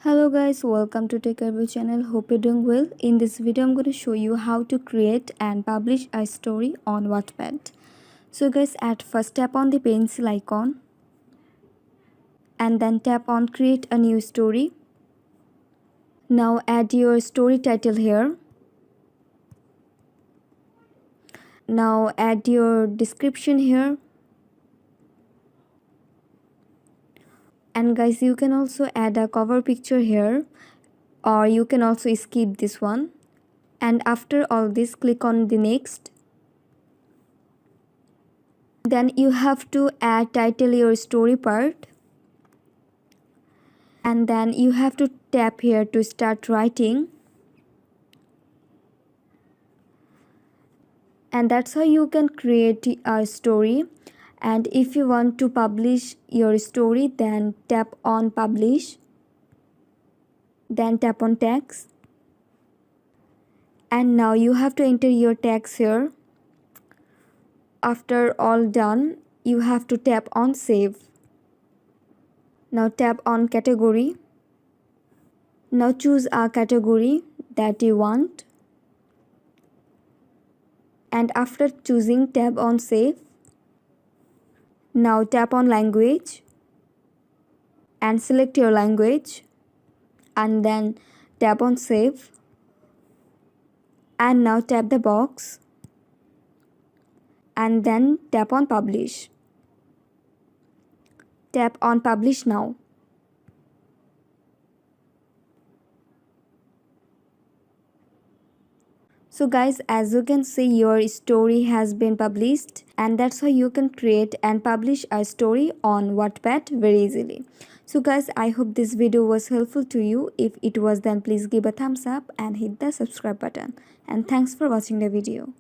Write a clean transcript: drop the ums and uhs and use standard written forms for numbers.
Hello guys, welcome to Techavro channel. Hope you're doing well. In this video, I'm going to show you how to create and publish a story on Wattpad. So guys, at first tap on the pencil icon and then tap on create a new story. Now add your story title here. Now add your description here. And guys, you can also add a cover picture here, or you can also skip this one. And after all this, click on the next. Then you have to add title your story part, and then you have to tap here to start writing, and that's how you can create a story. And if you want to publish your story, then tap on publish, then tap on text, and now you have to enter your text here. After all done, you have to tap on save. Now tap on category. Now choose a category that you want, and after choosing, tap on save. Now tap on language and select your language, and then tap on save, and now tap the box and then tap on publish. Tap on publish now. So guys, as you can see, your story has been published, and that's how you can create and publish a story on Wattpad very easily. So guys, I hope this video was helpful to you. If it was, then please give a thumbs up and hit the subscribe button. And thanks for watching the video.